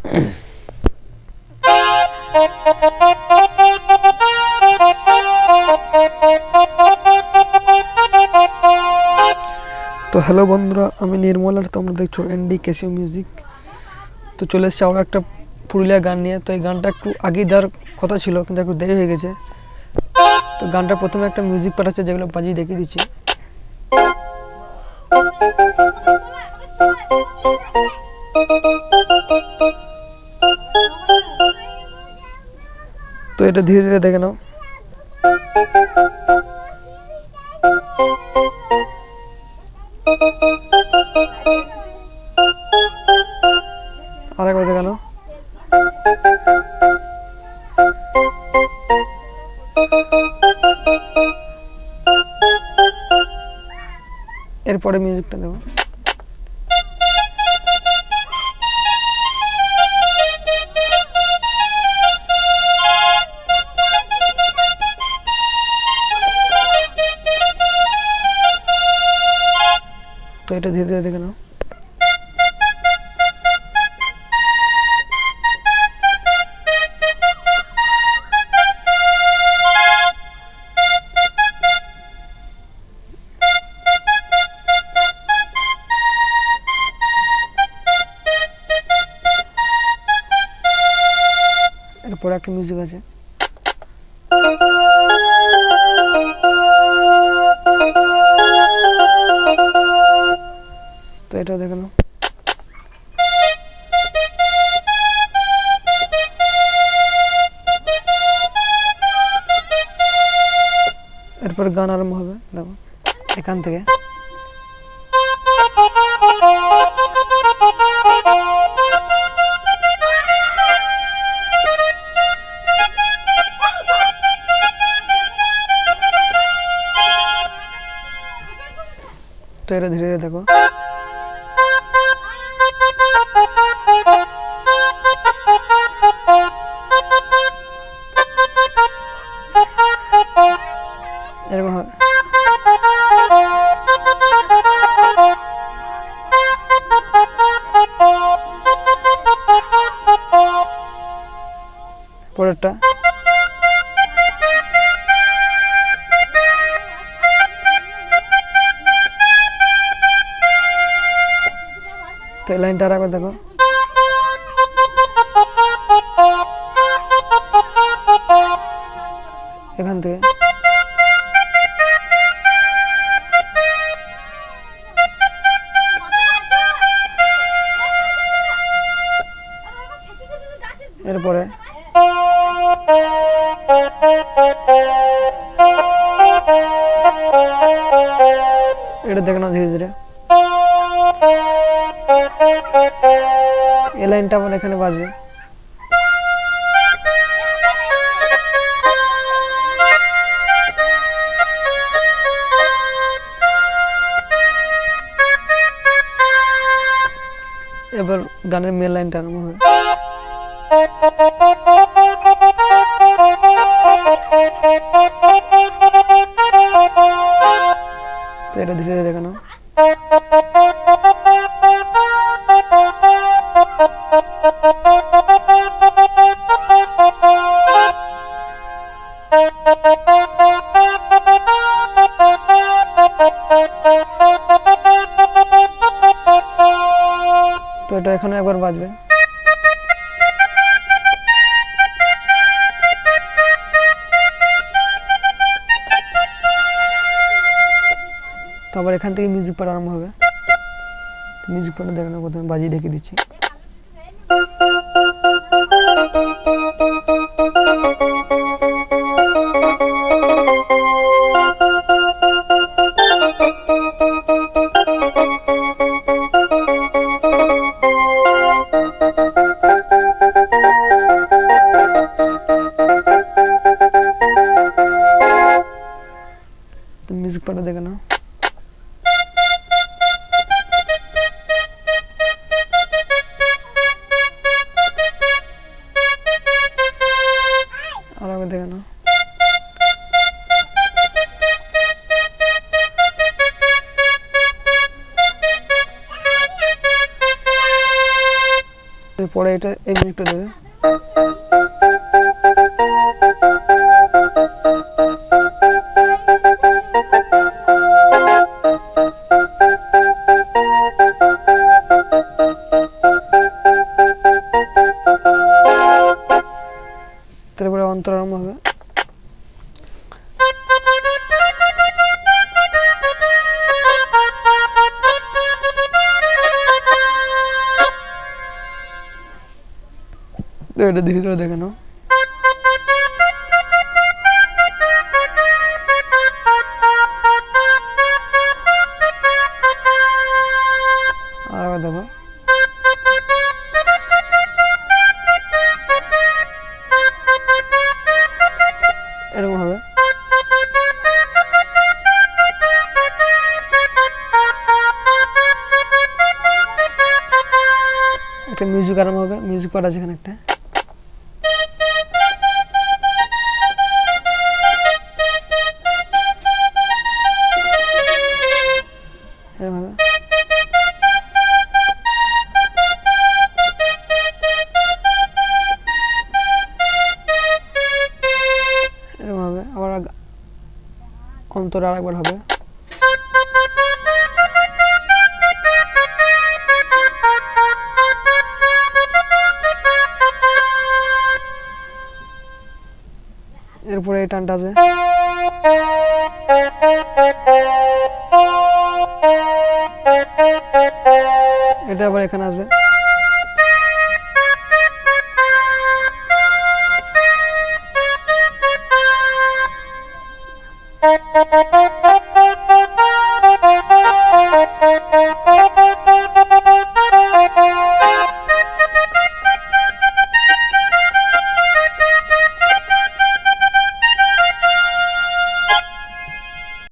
তো হ্যালো বন্ধুরা, আমি নির্মল আর তোমরা দেখছো এনডি ক্যাসিও মিউজিক। তো চলে এসেছি আবার একটা পুরুলিয়া গান নিয়ে। তো এই গানটা একটু আগেই দেওয়ার কথা ছিল, কিন্তু একটু দেরি হয়ে গেছে। তো গানটা প্রথমে একটা মিউজিক পাঠাচ্ছে, যেগুলো বাজিয়ে দেখিয়ে দিচ্ছি। তো এটা ধীরে ধীরে দেখে নাও। আরেকবার দেখে নাও। এরপরে মিউজিকটা দেবো। তো এটা ধীরে ধীরে দেখে নাও। এরপরে একটা মিউজিক আছে। তো এটা দেখে নাও। এরপর গান আরম্ভ হবে, দেখো এখান থেকে। তো এটা ধীরে ধীরে দেখো। এরকম হবে। পরেরটা। তো এই লাইনটা আরেকবার দেখো। এখান থেকে এরপরে এটা দেখে নাও ধীরে ধীরে। এই লাইনটা আমার এখানে বাজবে। এবার গানের মেন লাইনটা আরম্ভ হবে। তো এটা ধীরে ধীরে দেখে নাও। তো এটা এখানে একবার বাজবে। তারপর এখান থেকে মিউজিক পার্ট আরম্ভ হবে। মিউজিক পার্টটা দেখে নাও, প্রথমে বাজিয়ে দেখিয়ে দিচ্ছি। মিউজিক পার্টটা দেখে নাও। আর আগে দেখে নাও। এরপরে এটা এই মিউজিকটা দেবে। তারপরে অন্তরারম্ভ হবে। এটা ধীরে ধীরে দেখে নাও। আর দেখো এরকম হবে। একটা মিউজিক আরম্ভ হবে, মিউজিক পার্ট আছে এখানে একটা। এরকম হবে। এরকম হবে। আবার অন্তর আরেকবার হবে। এরপরে এই টানটা আছে। এটা আবার এখানে আসবে।